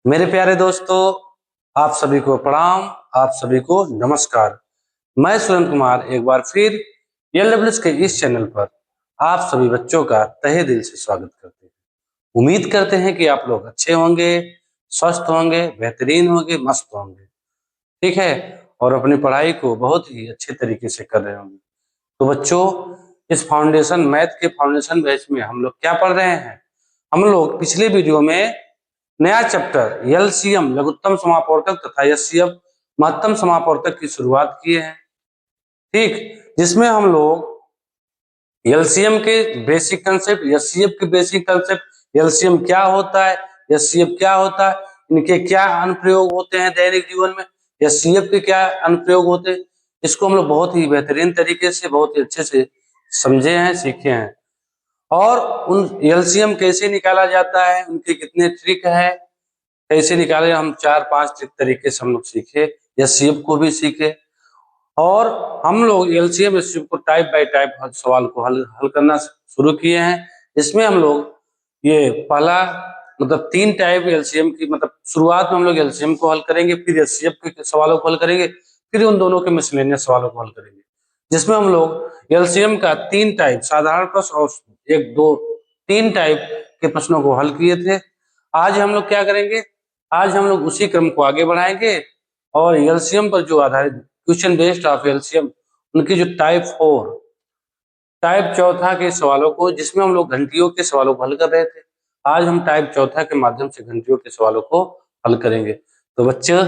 मेरे प्यारे दोस्तों, आप सभी को प्रणाम, आप सभी को नमस्कार। मैं सुरेंद्र कुमार एक बार फिर एलडब्ल्यूएस के इस चैनल पर आप सभी बच्चों का तहे दिल से स्वागत करते हैं। उम्मीद करते हैं कि आप लोग अच्छे होंगे, स्वस्थ होंगे, बेहतरीन होंगे, मस्त होंगे, ठीक है, और अपनी पढ़ाई को बहुत ही अच्छे तरीके से कर रहे होंगे। तो बच्चों, इस फाउंडेशन मैथ के फाउंडेशन बैच में हम लोग क्या पढ़ रहे हैं? हम लोग पिछले वीडियो में नया चैप्टर एलसीएम लघुत्तम समापवर्तक तथा एचसीएफ महत्तम समापवर्तक की शुरुआत किए हैं, ठीक, जिसमें हम लोग एलसीएम के बेसिक कंसेप्ट, एचसीएफ के बेसिक कंसेप्ट, एलसीएम क्या होता है, एचसीएफ क्या होता है, इनके क्या अनुप्रयोग होते हैं दैनिक जीवन में, एचसीएफ के क्या अनुप्रयोग होते हैं, इसको हम लोग बहुत ही बेहतरीन तरीके से, बहुत ही अच्छे से समझे हैं, सीखे हैं। और उन एलसीएम कैसे निकाला जाता है, उनके कितने ट्रिक है, कैसे निकाले, हम 4-5 ट्रिक तरीके से हम लोग सीखे, एचसीएफ को भी सीखे। और हम लोग एलसीएम एचसीएफ को टाइप बाय टाइप सवाल को हल करना शुरू किए हैं। इसमें हम लोग ये पहला मतलब 3 टाइप एलसीएम की, मतलब शुरुआत में हम लोग एलसीएम को हल करेंगे, फिर एचसीएफ के सवालों को हल करेंगे, फिर उन दोनों के मिसलेनियस सवालों को हल करेंगे, जिसमें हम लोग एलसीएम का 3 टाइप साधारण प्रश्न और 3 टाइप के प्रश्नों को हल किए थे। आज हम लोग क्या करेंगे? आज हम लोग उसी क्रम को आगे बढ़ाएंगे और एलसीएम पर जो आधारित क्वेश्चन बेस्ड ऑफ एलसीएम, उनकी जो टाइप चौथा के सवालों को, जिसमें हम लोग घंटियों के सवालों को हल कर रहे थे, आज हम टाइप चौथा के माध्यम से घंटियों के सवालों को हल करेंगे। तो बच्चों,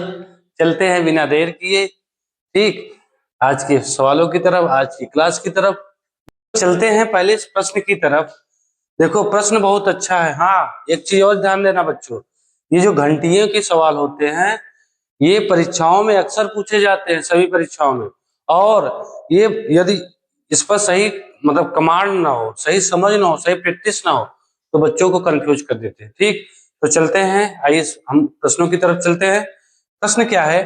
चलते हैं बिना देर किए, ठीक, आज के सवालों की तरफ, आज की क्लास की तरफ चलते हैं। पहले इस प्रश्न की तरफ देखो, प्रश्न बहुत अच्छा है। हाँ, एक चीज और ध्यान देना बच्चों, ये जो घंटियों के सवाल होते हैं, ये परीक्षाओं में अक्सर पूछे जाते हैं, सभी परीक्षाओं में। और ये यदि इस पर सही मतलब कमांड ना हो, सही समझ ना हो, सही प्रैक्टिस ना हो, तो बच्चों को कंफ्यूज कर देते हैं, ठीक। तो चलते हैं, आइए हम प्रश्नों की तरफ चलते हैं। प्रश्न क्या है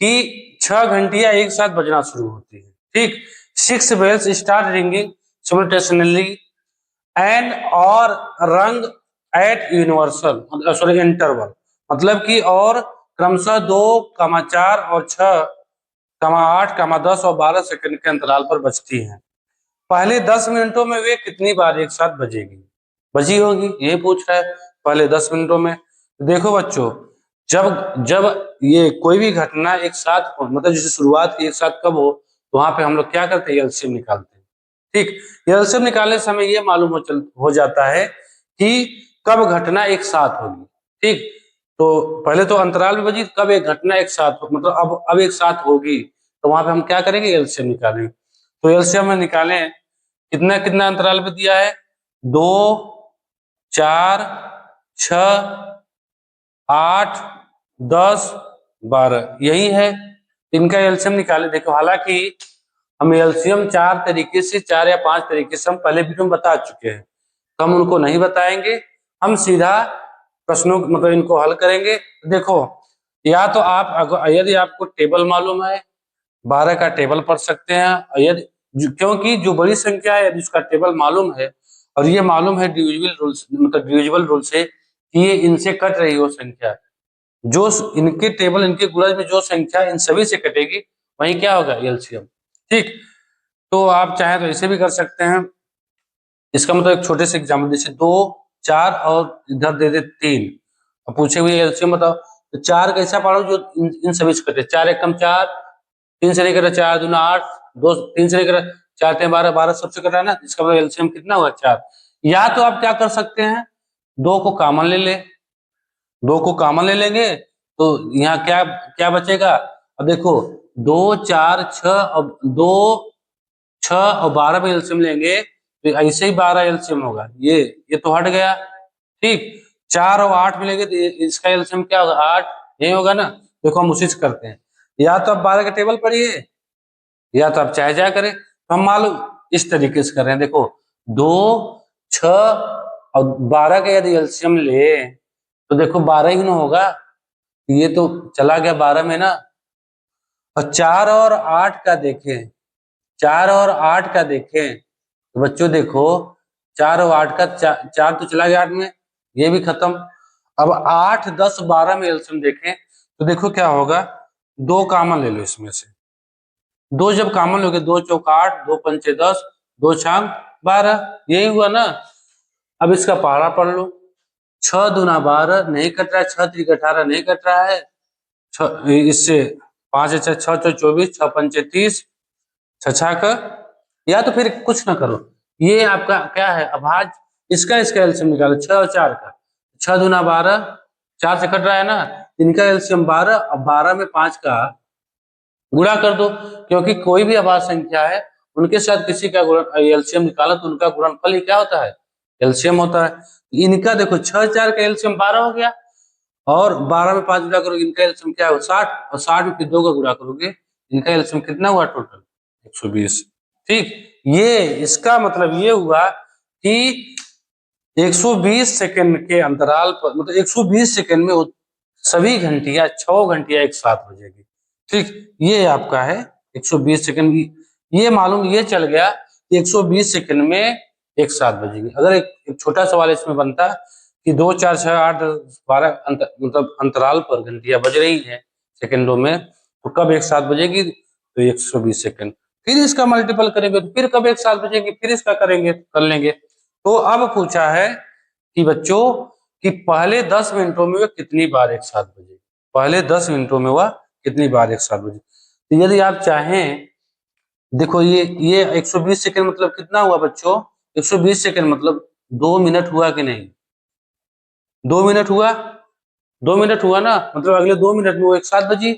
कि 6 घंटियां एक साथ बजना शुरू होती है, ठीक। 6 bells start ringing simultaneously and और रंग एट यूनिवर्सल सॉरी इंटरवल, मतलब कि और क्रमशः 2, 4 और 6, 8, 10 और 12 सेकंड के अंतराल पर बजती हैं। पहले 10 मिनटों में वे कितनी बार एक साथ बजी होगी, ये पूछ रहा है। पहले 10 मिनटों में देखो बच्चों, जब जब ये कोई भी घटना एक साथ हो, मतलब जैसे शुरुआत की एक साथ कब हो, तो वहां पे हम लोग क्या करते हैं? एलसीएम निकालते हैं, ठीक। एलसीएम निकालने समय ये मालूम हो जाता है कि कब घटना एक साथ होगी, ठीक। तो पहले तो अंतराल में बजी, कब एक घटना एक साथ हो, मतलब अब एक साथ होगी, तो वहां पे हम क्या करेंगे? एलसीएम निकालेंगे। तो एलसीएम में निकालें, कितना कितना अंतराल पे दिया है? 2, 4, 6, 8, 10, 12, यही है। इनका एलसीएम निकाले। देखो, हालांकि हम एलसीएम 4 तरीके से, 4 या 5 तरीके से हम पहले वीडियो में बता चुके हैं, तो हम उनको नहीं बताएंगे। हम सीधा प्रश्नों मतलब इनको हल करेंगे। देखो, या तो आप यदि आपको टेबल मालूम है, 12 का टेबल पढ़ सकते हैं। यदि क्योंकि जो बड़ी संख्या है, यदि उसका टेबल मालूम है और ये मालूम है डिविजिबल रूल, मतलब डिविजिबल रूल से कि ये इनसे कट रही हो संख्या, जो इनके टेबल, इनके गुणज में जो संख्या इन सभी से कटेगी, वही क्या होगा? एलसीएम, ठीक। तो आप चाहे तो इसे भी कर सकते हैं। इसका मतलब एक छोटे से एग्जाम्पल, जैसे 2, 4 और इधर दे दे 3, और पूछे हुए एलसीएम बताओ, तो 4 कैसा पढ़ो जो इन सभी से कटे? 4 एकम 4, 3 से लेकर 4 दूना 8, 2 3 से लेकर 4 3 12, 12 सबसे कटा ना, इसका मतलब एलसीएम कितना हुआ? 4। या तो आप क्या कर सकते हैं, 2 को कॉमन ले ले, 2 को कॉमन ले लेंगे, तो यहाँ क्या क्या बचेगा? अब देखो, 2, 4, 6 और 2, 6 और 12 में एलसीएम लेंगे तो ऐसे ही 12 एलसीएम होगा, ये तो हट गया, ठीक। 4 और 8 मिलेंगे तो इसका एलसीएम क्या होगा? 8, यही होगा ना। देखो, हम उसी से करते हैं। या तो आप 12 का टेबल पढ़िए, या तो आप चाहे क्या करें, तो हम मालूम इस तरीके से कर रहे हैं। देखो, 2, 6 और 12 का यदि एलसीएम ले तो देखो 12 ही ना होगा, ये तो चला गया 12 में ना। और 4 और 8 का देखें, 4 और 8 का देखें, तो बच्चों देखो, 4 और 8 का 4 तो चला गया 8 में, ये भी खत्म। अब 8, 10, 12 में एलसीएम देखें तो देखो क्या होगा, 2 कॉमन ले लो इसमें से। 2 जब कॉमन लोगे, 2 चौक 8, 2 पंचे 10, 2 छाम 12, यही हुआ ना। अब इसका पहाड़ा पढ़ लो, 6 दूना 12 नहीं कट रहा है, 6 त्रिक 18 नहीं कट रहा है, इससे 5 6 6 24, 6 पंचे 30, 6 का, या तो फिर कुछ ना करो, ये आपका क्या है अभाज्य, इसका एलसीएम निकालो, 6 और 4 का, 6 दूना 12, 4 से कट रहा है ना, इनका एलसीएम 12, अब 12 में 5 का गुणा कर दो, क्योंकि कोई भी अभाज्य संख्या है उनके साथ किसी का एलसीएम निकालो तो उनका गुणनफल ही क्या होता है, एलसीएम होता है। इनका देखो 6 4 का एलसीएम 12 हो गया, और 12 में 5 गुणा करोगे, इनका एलसीएम क्या है 60, और 60 में फिर 2 का गुणा करोगे, इनका एलसीएम कितना हुआ टोटल 120। ठीक, ये इसका मतलब ये हुआ कि 120 सेकंड के अंतराल पर, मतलब 120 सेकंड में सभी घंटियां 6 घंटियां एक साथ बजेगी। ठीक, ये आपका है 120 सेकंड, ये मालूम ये चल गया कि 120 सेकंड में एक साथ बजेगी। अगर एक छोटा सवाल इसमें बनता कि 2 4 6 8 12 मतलब अंतराल पर घंटियां बज रही हैं सेकंडों में, तो कब एक साथ बजेगी, तो 120 सेकंड, फिर इसका मल्टीपल करेंगे तो फिर कब एक साथ बजेगी, फिर इसका करेंगे, कर लेंगे। तो अब पूछा है कि बच्चों कि पहले 10 मिनटों में वह कितनी बार एक साथ बजेगी, पहले 10 मिनटों में वह कितनी बार एक साथ बजेगी। तो यदि आप चाहें, देखो ये 120 सेकंड मतलब कितना हुआ बच्चों, 120 सेकंड मतलब 2 मिनट हुआ कि नहीं, 2 मिनट हुआ, 2 मिनट हुआ ना, मतलब अगले 2 मिनट में वो एक साथ बजी।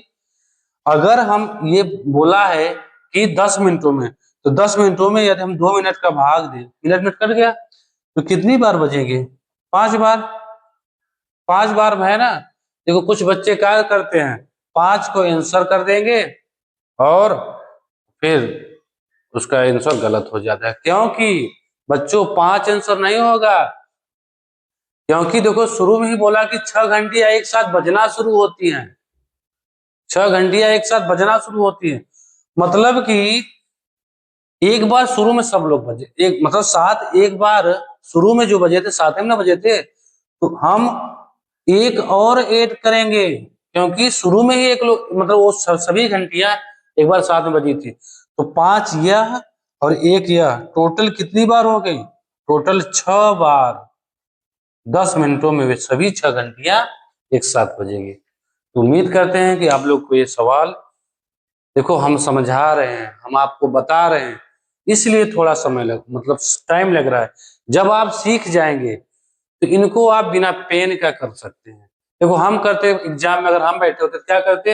अगर हम ये बोला है कि 10 मिनटों में, तो 10 मिनटों में यदि हम 2 मिनट का भाग दें, मिनट मिनट कट गया, तो कितनी बार बजेंगे, 5 बार, 5 बार है ना। देखो कुछ बच्चे क्या करते हैं, 5 को आंसर कर देंगे और फिर उसका आंसर गलत हो जाता है, क्योंकि बच्चों 5 आंसर नहीं होगा, क्योंकि देखो शुरू में ही बोला कि 6 घंटियां एक साथ बजना शुरू होती हैं, 6 घंटियां एक साथ बजना शुरू होती हैं, मतलब कि एक बार शुरू में सब लोग बजे, एक मतलब 7 एक बार शुरू में जो बजे थे 7 में ना बजे थे, तो हम एक और ऐड करेंगे, क्योंकि शुरू में ही एक लोग मतलब वो सभी घंटियां एक बार साथ में बजी थी, तो 5 यह और 1 यह, टोटल कितनी बार हो गई, टोटल 6 बार 10 मिनटों में वे सभी 6 घंटियां एक साथ बजेंगी। तो उम्मीद करते हैं कि आप लोग को ये सवाल, देखो हम समझा रहे हैं, हम आपको बता रहे हैं, इसलिए थोड़ा समय मतलब टाइम लग रहा है, जब आप सीख जाएंगे तो इनको आप बिना पेन का कर सकते हैं। देखो हम करते एग्जाम में, अगर हम बैठे होते तो क्या करते,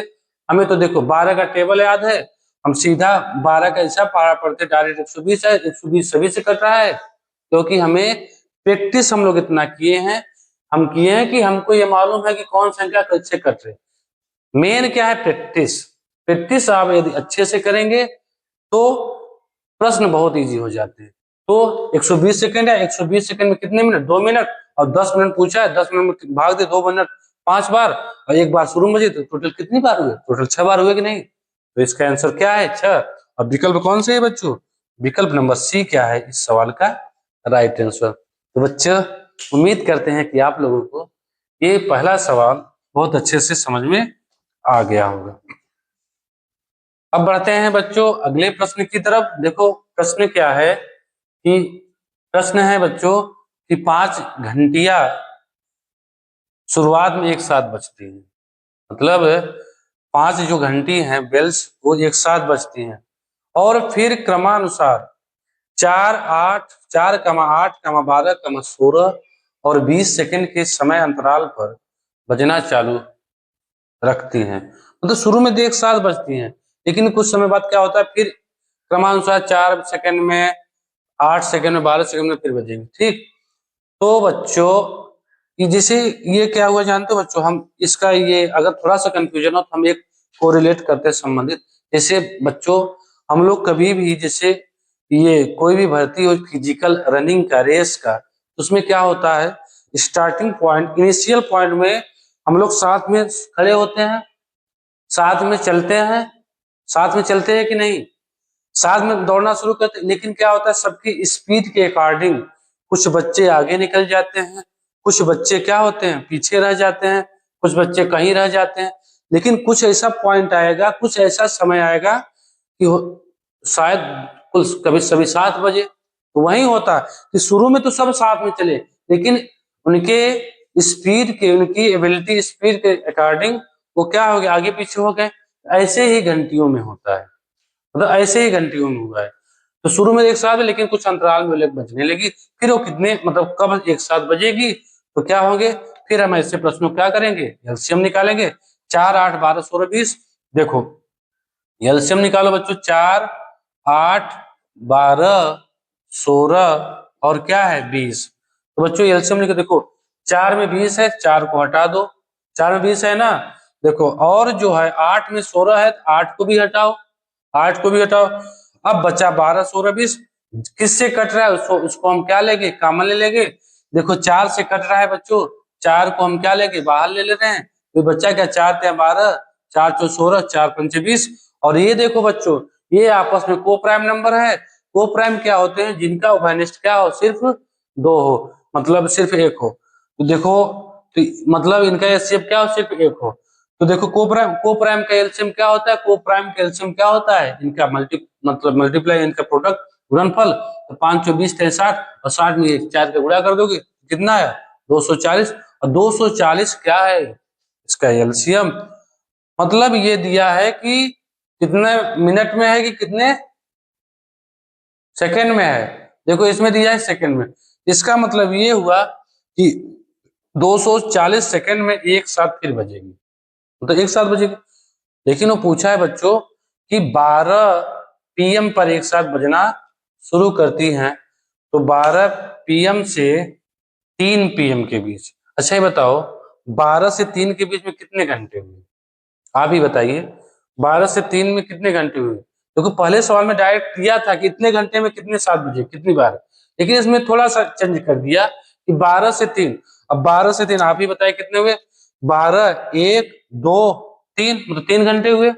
हमें तो देखो 12 का टेबल याद है, हम सीधा 12 का हिसाब पारा पढ़ते, डायरेक्ट 120 है, 120 सभी से कट रहा है, क्योंकि हमें प्रैक्टिस हम लोग इतना किए हैं, हम किए हैं कि हमको ये मालूम है कि कौन संख्या कैसे कट रही। मेन क्या है, प्रैक्टिस, प्रैक्टिस आप यदि अच्छे से करेंगे तो प्रश्न बहुत इजी हो जाते हैं। तो 120 सेकंड है, 120 सेकंड में कितने मिनट, 2 मिनट, और 10 मिनट पूछा है, 10 मिनट में भाग दे 2 मिनट 5 बार, और एक बार शुरू में बजे, तो टोटल कितनी बार हुए, टोटल 6 बार हुए कि नहीं। तो इसका आंसर क्या है, 6। अब विकल्प कौन से है बच्चों, विकल्प नंबर सी क्या है इस सवाल का राइट आंसर। तो बच्चों उम्मीद करते हैं कि आप लोगों को ये पहला सवाल बहुत अच्छे से समझ में आ गया होगा। अब बढ़ते हैं बच्चों अगले प्रश्न की तरफ। देखो प्रश्न क्या है कि, प्रश्न है बच्चों कि 5 घंटियां शुरुआत में एक साथ बजती हैं, मतलब 5 जो घंटी हैं बेल्स वो एक साथ बजती हैं, और फिर क्रमानुसार 4 8 4 8 12 16 और 20 सेकंड के समय अंतराल पर बजना चालू रखती हैं। मतलब शुरू में तो एक साथ बजती हैं, लेकिन कुछ समय बाद क्या होता है, फिर क्रमानुसार 4 सेकंड में, 8 सेकंड में, 12 सेकंड में फिर बजेंगे। ठीक, तो बच्चों कि जैसे ये क्या हुआ जानते हो बच्चों, हम इसका ये अगर थोड़ा सा कंफ्यूजन हो तो हम एक कोरिलेट करते हैं संबंधित। जैसे बच्चों हम लोग कभी भी जैसे ये कोई भी भर्ती हो फिजिकल रनिंग का, रेस का, तो उसमें क्या होता है, स्टार्टिंग पॉइंट इनिशियल पॉइंट में हम लोग साथ में खड़े होते हैं, साथ में चलते हैं, साथ में चलते हैं कि नहीं, साथ में दौड़ना शुरू करते हैं, लेकिन क्या होता है सबकी स्पीड के अकॉर्डिंग कुछ बच्चे आगे निकल जाते हैं, कुछ बच्चे क्या होते हैं, पीछे रह जाते हैं, कुछ बच्चे कहीं रह जाते हैं, लेकिन कुछ ऐसा पॉइंट आएगा, कुछ ऐसा समय आएगा कि शायद कुल कभी सभी 7 बजे, तो वही होता है कि शुरू में तो सब साथ में चले, लेकिन उनके स्पीड के, उनकी एबिलिटी स्पीड के अकॉर्डिंग वो क्या हो गया, आगे पीछे हो गए। ऐसे ही घंटियों में होता है, मतलब ऐसे ही घंटियों में हुआ है। तो शुरू में एक साथ में, लेकिन कुछ अंतराल में बजने लगी, फिर वो कितने मतलब कब एक साथ बजेगी, तो क्या होंगे, फिर हम ऐसे प्रश्नों क्या करेंगे, एलसीएम निकालेंगे। 4, 8, 12, 16, 20। देखो एलसीएम निकालो बच्चों, 4, 8, 12, 16 और क्या है 20। तो बच्चों एलसीएम निकालो, देखो 4 में 20 है, 4 को हटा दो, 4 में 20 है ना, देखो और जो है 8 में 16 है, 8 को भी हटाओ, 8 को भी हटाओ। अब बचा 12, 16, 20, किससे कट रहा है उसको हम क्या लेंगे, कॉमन ले लेंगे। देखो 4 से कट रहा है बच्चों, 4 को हम क्या लेंगे, बाहर ले रहे हैं, तो बच्चा क्या, 4 × 12, 4 × 16, 4 × 5 = 20। और ये देखो बच्चों, ये आपस में को प्राइम नंबर है। को प्राइम क्या होते हैं, जिनका उभयनिष्ठ क्या हो, सिर्फ 2 हो, मतलब सिर्फ 1 हो। तो देखो, तो मतलब इनका एचसीएफ क्या हो, सिर्फ 1 हो। तो देखो को प्राइम का एलसीएम क्या होता है, को प्राइम का एलसीएम क्या होता है, इनका मतलब मल्टीप्लाई, इनका प्रोडक्ट, गुणनफल। तो 5 × 20 = 60, और 60 में 4 का गुणा कर दोगे, कितना है 240। और 240 क्या है इसका एलसीएम, मतलब ये दिया है कि कितने मिनट में है कि कितने सेकंड में है। देखो इसमें दिया है सेकंड में, इसका मतलब ये हुआ कि 240 सेकंड में एक साथ फिर बजेगी, तो एक साथ बजेगी। लेकिन वो पूछा है बच्चों कि 12 पीएम पर एक साथ बजना शुरू करती हैं, तो 12 पीएम से 3 पीएम के बीच, अच्छा ये बताओ 12 से 3 के बीच में कितने घंटे हुए, आप ही बताइए। 12 से 3 में कितने घंटे हुए, देखो पहले सवाल में डायरेक्ट दिया था कि इतने घंटे में कितने 7 बजे कितनी बार, लेकिन इसमें थोड़ा सा चेंज कर दिया कि 12 से 3। अब 12 से 3 आप ही बताइए कितने हुए, 12, 1, 2, 3, मतलब 3 घंटे हुए।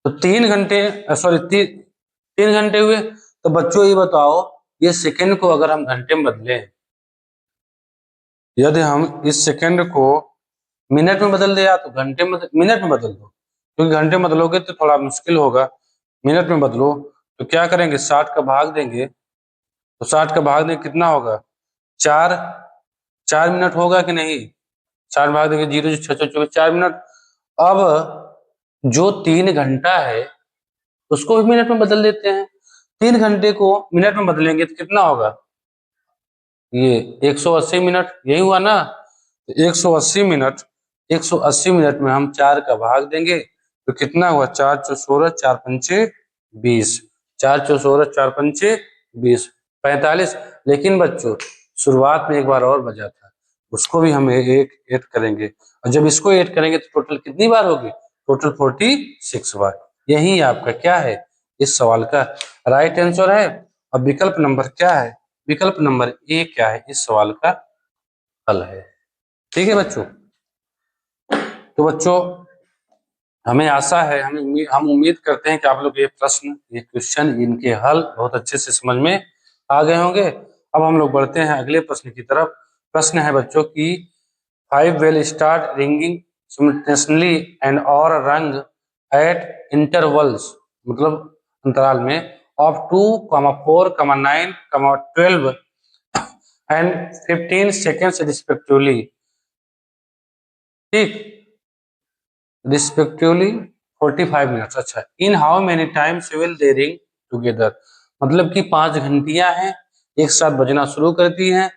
तो 3 घंटे, सॉरी 3 घंटे हुए। तो बच्चों ये बताओ, ये सेकंड को अगर हम घंटे में बदलें, यदि हम इस सेकंड को मिनट में बदल दे, या तो घंटे में, मिनट में बदल दो, क्योंकि घंटे में बदलोगे तो थोड़ा मुश्किल होगा। मिनट में बदलो तो क्या करेंगे, 60 का भाग देंगे, तो 60 का भाग देंगे कितना होगा, 4, 4 मिनट होगा कि नहीं, 4 भाग देंगे 0, 6, 24, 4 मिनट। अब जो 3 घंटा है उसको भी मिनट में बदल देते हैं, 3 घंटे को मिनट में बदलेंगे तो कितना होगा, ये 180 मिनट, यही हुआ ना। तो 180 मिनट, 180 मिनट में हम 4 का भाग देंगे तो कितना हुआ, 4 × 16, 4 × 5 = 20, 4 × 16, 4 × 5 = 20, 45। लेकिन बच्चों शुरुआत में एक बार और बजा था, उसको भी हम एक ऐड करेंगे, और जब इसको ऐड करेंगे तो टोटल कितनी बार होगी, टोटल 46 बार। यही आपका क्या है, इस सवाल का राइट आंसर है। अब विकल्प नंबर क्या है, विकल्प नंबर ए क्या है, इस सवाल का हल है। ठीक है बच्चों, तो बच्चों हमें आशा है, हम उम्मीद करते हैं कि आप लोग ये प्रश्न, ये क्वेश्चन, इनके हल बहुत अच्छे से समझ में आ गए होंगे। अब हम लोग बढ़ते हैं अगले प्रश्न की तरफ। प्रश्न है बच्चों की 5 will start ringing simultaneously and or rung at intervals, मतलब अंतराल में of 2, 4, 9, 12 and 15 seconds respectively, ठीक, रिस्पेक्टिवली 45 मिनट्स। अच्छा, in how many times will they ring together, मतलब कि 5 घंटियां हैं, एक साथ बजना शुरू करती हैं,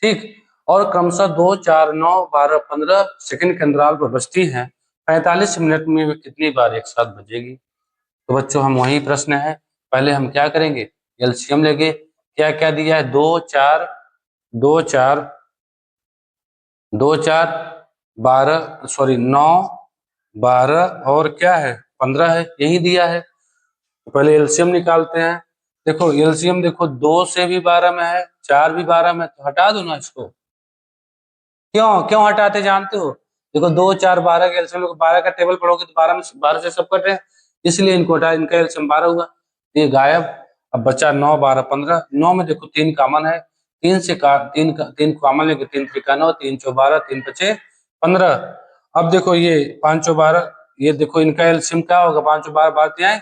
ठीक, और क्रमशः 2, 4, 9, 12, 15 सेकंड के अंतराल पर बजती हैं, 45 मिनट में वे कितनी बार एक साथ बजेगी। तो बच्चों हम वही प्रश्न है, पहले हम क्या करेंगे, एलसीएम लेंगे। क्या क्या दिया है, 2, 4, 2, 4, 2, 4, 12, सॉरी 9, 12 और क्या है 15 है, यही दिया है। तो पहले एलसीएम निकालते हैं। देखो एलसीएम, देखो 2 से भी 12 में है, 4 भी 12 में, तो हटा दो ना इसको। क्यों क्यों हटाते जानते हो, देखो 2, 4, 12 का एलसीएम, 12 का टेबल पढ़ोगे तो 12 में 12 से सब कट रहे हैं, इसलिए इनको हटा, इनका एलसीएम 12 हुआ, ये गायब। अब बचा 9, 12, 15, 9 में देखो 3 कॉमन है, तीन कॉमन लेंगे, 3 त्रिका 9, 3 चौ 12, 3 पचे 15। अब देखो ये 5 चौ 12, ये देखो इनका एलसीएम क्या होगा, 5 चौ 12 बात यहाँ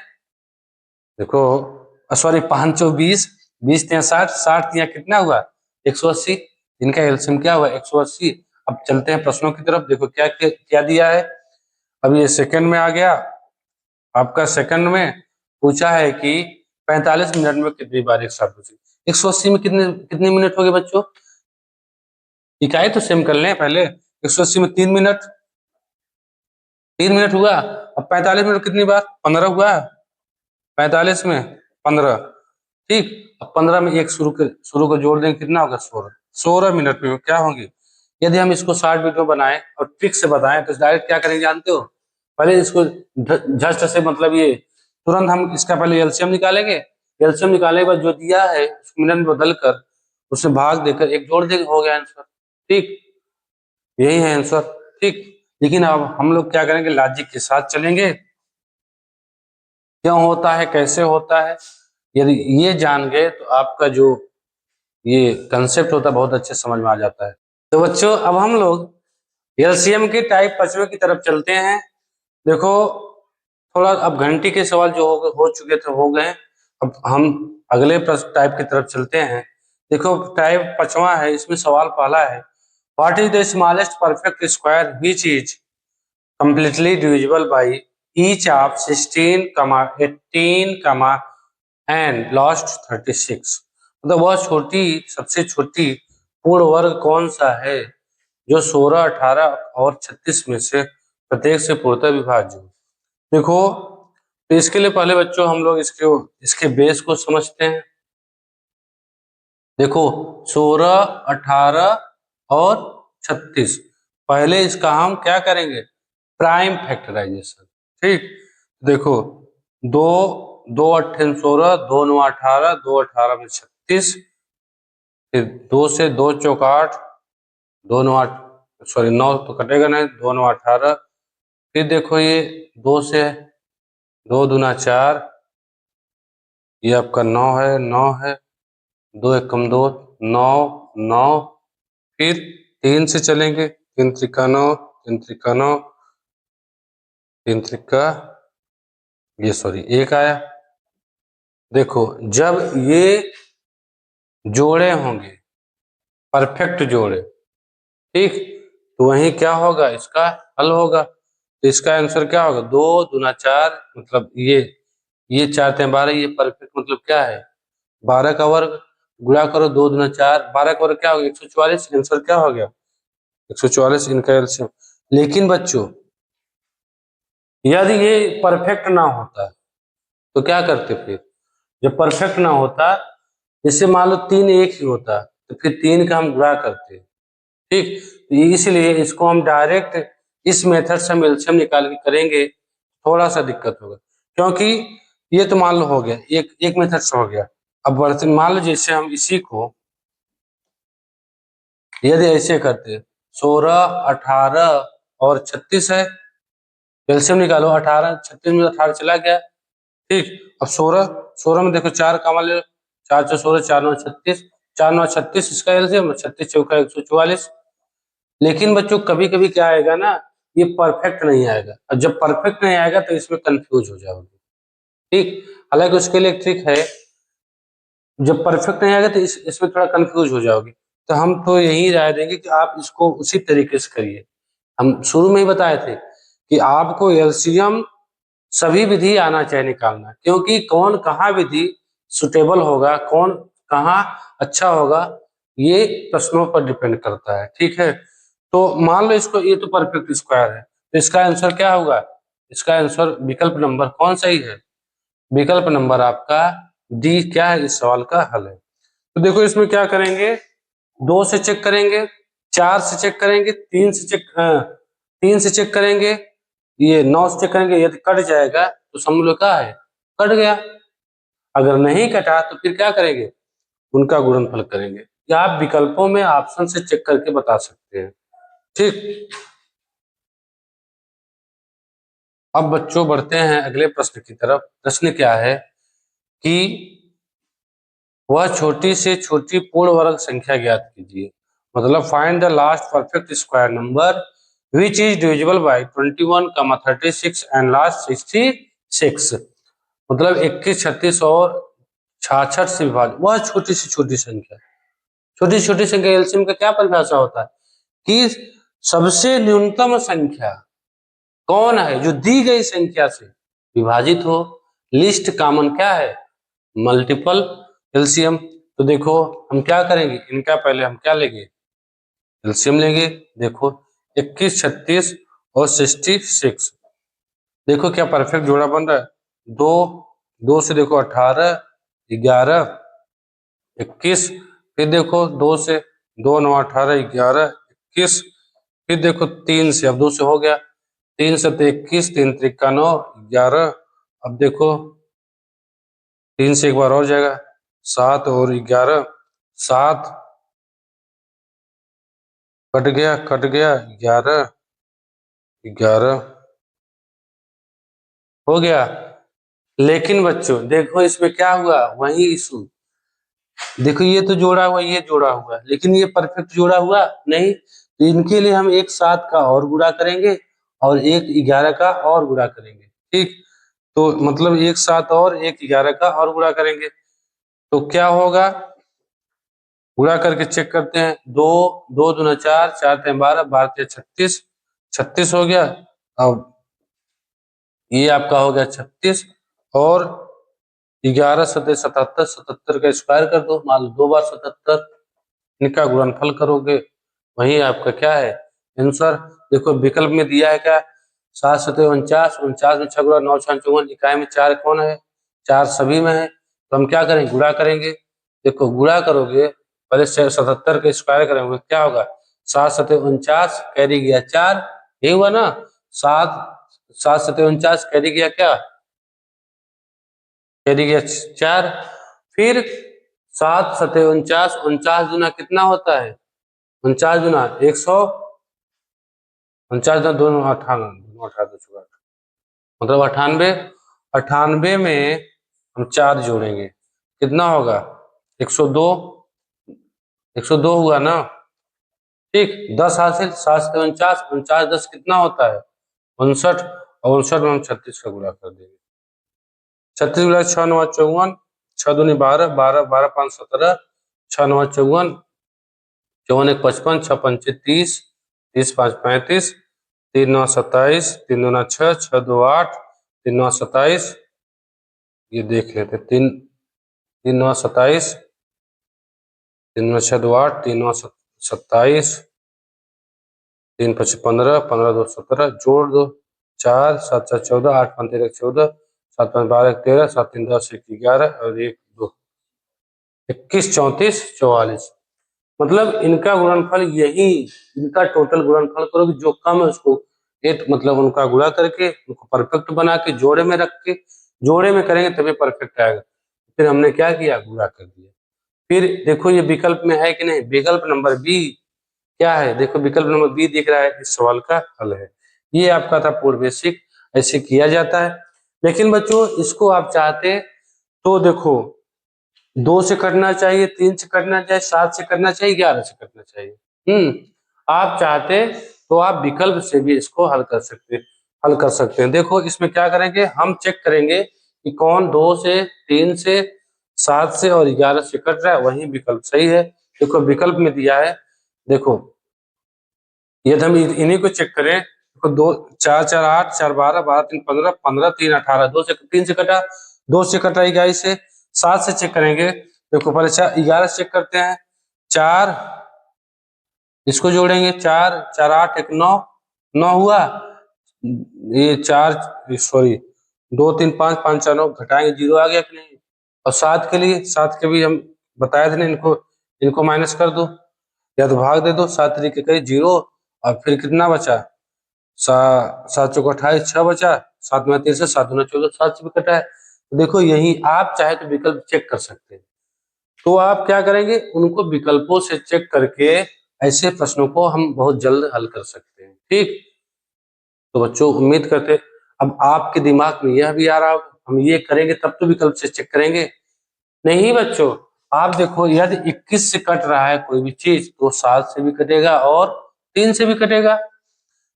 देखो, सॉरी 5 चौ 20, 20 तिया 60, 60 तिया कितना हुआ 180, इनका एलसीएम क्या हुआ 180। अब चलते हैं प्रश्नों की तरफ, देखो क्या क्या, क्या दिया है। अब ये सेकंड में आ गया, आपका सेकंड में पूछा है कि 45 मिनट में कितनी बार एक साथ पूछे। 180 में कितने कितने मिनट हो गए बच्चों, इकाई तो सेम कर लें पहले। 180 में 3 मिनट, 3 मिनट हुआ। अब 45 मिनट कितनी बार, 15 हुआ, 45 में 15, ठीक। अब 15 में एक शुरू को जोड़ देंगे, कितना होगा 16, 16 मिनट में क्या होंगे। यदि हम इसको शॉर्ट वीडियो बनाएं और ट्रिक से बताएं तो डायरेक्ट क्या करेंगे जानते हो, पहले इसको झट से, मतलब ये तुरंत हम इसका पहले एलसीएम निकालेंगे, एलसीएम निकालने के बाद जो दिया है उसको मिनट में बदल कर उसे भाग देकर एक जोड़ देंगे, हो गया आंसर, ठीक। यही है आंसर, ठीक। लेकिन अब हम लोग क्या करेंगे, लॉजिक के साथ चलेंगे, क्यों होता है कैसे होता है, यदि ये जान गए तो आपका जो ये कंसेप्ट होता है बहुत अच्छे समझ में आ जाता है। तो बच्चों अब हम लोग एलसीएम के टाइप पांचवें की तरफ चलते हैं। देखो थोड़ा अब घंटी के सवाल जो हो चुके थे हो गए, अब हम अगले प्रश्न टाइप की तरफ चलते हैं। देखो टाइप पांचवा है, इसमें सवाल पहला है, what is the smallest perfect square which is completely divisible by each of 16, 18, and last 36। मतलब वह छोटी सबसे छोटी पूर्ण वर्ग कौन सा है जो 16, 18 और 36 में से प्रत्येक से पूर्णतः विभाज्य हो। देखो तो इसके लिए पहले बच्चों हम लोग इसके बेस को समझते हैं। देखो 16, 18 और 36, पहले इसका हम क्या करेंगे, प्राइम फैक्टराइजेशन, ठीक। देखो दो, 2 8 16, 2 9 18, 2 18 में 36, फिर 2 से 2 चौक 8, 2 9 8, सॉरी 9 तो कटेगा नहीं, 2 9 18, फिर देखो ये 2 से 2 दूना 4, ये आपका 9 है, 9 है, 2 एकम 2, 9 9, फिर 3 से चलेंगे, 3 त्रिका 9, 3 त्रिका 9, 3 त्रिका, ये सॉरी 1 आया। देखो जब ये जोड़े होंगे, परफेक्ट जोड़े, ठीक, तो वही क्या होगा, इसका हल होगा। तो इसका आंसर क्या होगा, 2 दूना 4, मतलब ये 4 3 12, ये परफेक्ट मतलब क्या है 12 का वर्ग, गुणा करो 2 दूना 4, 12 का वर्ग क्या होगा 144, आंसर क्या हो गया 144, इनका एलसीएम। लेकिन बच्चों यदि ये परफेक्ट ना होता तो क्या करते फिर, जब परफेक्ट ना होता, जैसे मान लो 3 एक ही होता तो फिर 3 का हम गुणा करते, ठीक। तो इसलिए इसको हम डायरेक्ट इस मेथड से हम एलसीएम निकाल के करेंगे, थोड़ा सा दिक्कत होगा, क्योंकि ये तो मान लो हो गया, एक एक मेथड से हो गया। अब बढ़ते मान लो जैसे हम इसी को यदि ऐसे करते, 16, 18 और 36 है, एलसीएम निकालो, 18 36 में 18 चला गया, ठीक। अब 16, 16 में देखो 4 कॉमन ले लो, 4 4 16, 4 9 36, 4 9 36, इसका एलसीएम 36 चौका 144। लेकिन बच्चों कभी कभी क्या आएगा ना, ये परफेक्ट नहीं आएगा, और जब परफेक्ट नहीं आएगा तो इसमें कंफ्यूज हो जाओगे, ठीक। हालांकि उसके लिए ट्रिक है, जब परफेक्ट नहीं आएगा तो इसमें थोड़ा कंफ्यूज हो जाओगे, तो हम तो यही राय देंगे कि आप इसको उसी तरीके से करिए। हम शुरू में ही बताए थे कि आपको एलसीएम सभी विधि आना चाहिए निकालना, क्योंकि कौन कहाँ विधि सुटेबल होगा, कौन कहाँ अच्छा होगा, ये प्रश्नों पर डिपेंड करता है, ठीक है। तो मान लो इसको, ये तो परफेक्ट स्क्वायर है, तो इसका आंसर क्या होगा, इसका आंसर विकल्प नंबर कौन सही है, विकल्प नंबर आपका डी क्या है, इस सवाल का हल है। तो देखो इसमें क्या करेंगे, 2 से चेक करेंगे, 4 से चेक करेंगे, 3 से चेक करेंगे, ये 9 से चेक करेंगे, यदि कट जाएगा तो समझ लो क्या है, कट गया। अगर नहीं कटा तो फिर क्या करेंगे, उनका गुणनफल करेंगे, या आप विकल्पों में ऑप्शन से चेक करके बता सकते हैं, ठीक। अब बच्चों बढ़ते हैं अगले प्रश्न की तरफ। प्रश्न क्या है कि वह छोटी से छोटी पूर्ण वर्ग संख्या ज्ञात कीजिए। मतलब find the last perfect square number which is divisible bye 21, 36 and last 66। मतलब 21, 36 और 66 से विभाजित वह छोटी से छोटी संख्या। छोटी से छोटी संख्या एलसीएम का क्या परिभाषा होता है कि सबसे न्यूनतम संख्या कौन है जो दी गई संख्या से विभाजित हो। लिस्ट कॉमन क्या है, मल्टीपल एलसीएम। तो देखो हम क्या करेंगे, इनका पहले हम क्या लेंगे, एलसीएम लेंगे। देखो 21, 36 और 66। देखो क्या परफेक्ट जोड़ा बन रहा है, दो दो से देखो 18, 11, 21। फिर देखो 2 से 2, 9, 18, 11, 21। फिर देखो 3 से, अब 2 से हो गया, 3 से 21, 3 त्रिका 9, 11। अब देखो 3 से एक बार और जाएगा, 7 और 11, 7 कट गया 11, 11 हो गया। लेकिन बच्चों देखो इसमें क्या हुआ, वही इशू। देखो ये तो जोड़ा हुआ, ये जोड़ा हुआ, लेकिन ये परफेक्ट जोड़ा हुआ नहीं। तो इनके लिए हम एक 7 का और गुणा करेंगे और एक 11 का और गुणा करेंगे। ठीक, तो मतलब एक 7 और एक 11 का और गुणा करेंगे। तो क्या होगा, गुणा करके चेक करते हैं। 2 2 दूना 4, 4 तीन 12, 12 तीन 36, 36 हो गया। अब ये आपका हो गया 36 और 11 सतह 77, 77 का स्क्वायर कर दो, मान लो 2 बार 77, इनका गुणनफल करोगे, वही आपका क्या है आंसर। देखो विकल्प में दिया है क्या, 7 सतह 49, 49 में 6 गुणा 9 6 54, इकाई में 4 कौन है, 4 सभी में है। तो हम क्या करेंगे, गुणा करेंगे। देखो गुणा करोगे, पहले 77 का स्क्वायर करेंगे, क्या होगा, 7 सतह 49 कैरी गया 4, ये हुआ ना। 7 7 सतह 49 कैरी गया क्या, कैरी गया 4। फिर 7 सतह 49, 49 गुना कितना होता है, 49 गुना 100, 49 गुना दोनों 98, मतलब 98। 98 में हम 4 जोड़ेंगे, कितना होगा 102, 102 हुआ ना। ठीक, 10 हासिल, 7 से 49, 49 10 कितना होता है 59, और 59 में हम 36 का गुणा कर देंगे। 36 गुणा 6 9 54, 6 दूनी 12, 12 12 5 17, 6 9 54, 54 1 55, 6 पंचे 30, 30 5 35, 3 9 27, 3 2 6, 6 2 8, 3 9 27। ये देख लेते, 3 3 9 27, 3 9 6 2 8, 3 9 27, 3 5 15, 15 2 17, जोड़ दो 4 7 7 14, 8 5 13 14, 7 5 12 13, 7 3 10 1 11 और 1 2 21 34 44। मतलब इनका गुणनफल यही, इनका टोटल गुणनफल करोगे जो कम है उसको एट मतलब उनका गुणा करके उनको परफेक्ट बना के जोड़े में रख के, जोड़े में करेंगे तभी परफेक्ट आएगा। फिर हमने क्या किया, गुणा कर दिया। फिर देखो ये विकल्प में है कि नहीं, विकल्प नंबर बी क्या है, देखो विकल्प नंबर बी दिख रहा है, इस सवाल का हल है। ये आपका था पूर्ण बेसिक, ऐसे किया जाता है। लेकिन बच्चों इसको आप चाहते तो देखो 2 से करना चाहिए, 3 से करना चाहिए, 7 से करना चाहिए, 11 से करना चाहिए। आप चाहते तो आप विकल्प से भी इसको हल कर सकते हैं। देखो इसमें क्या करेंगे, हम चेक करेंगे कि कौन 2 से, 3 से, 7 से और 11 से कट रहा है, वही विकल्प सही है। देखो विकल्प में दिया है, देखो यदि हम इन्हीं को चेक करें तो 2 4 4 8, 4 12, 12 3 15, 15 3 18, 2 से 3 से कटा, 2 से कटा 11 से, 7 से चेक करेंगे। देखो पहले 11 से चेक करते हैं, 4 इसको जोड़ेंगे, 4 4 8 1 9, 9 हुआ। ये 4 सॉरी 2 3 5 5 4 9 घटाएंगे, 0 आ गया कि नहीं। और 7 के लिए, 7 के भी हम बताए थे ना, इनको इनको माइनस कर दो या तो भाग दे दो, 7 तरीके कहीं 0। और फिर कितना बचा, 7 चौक 28, 6 बचा, 7 में 3 से 7 दूना 14, 7 से भी कटा है। तो देखो यही आप चाहे तो विकल्प चेक कर सकते हैं। तो आप क्या करेंगे, उनको विकल्पों से चेक करके ऐसे प्रश्नों को हम बहुत जल्द हल कर सकते हैं। ठीक, तो बच्चों उम्मीद करते, अब आपके दिमाग में यह भी आ रहा होगा हम ये करेंगे तब तो विकल्प से चेक करेंगे। नहीं बच्चों, आप देखो यदि 21 से कट रहा है कोई भी चीज तो 7 से भी कटेगा और 3 से भी कटेगा।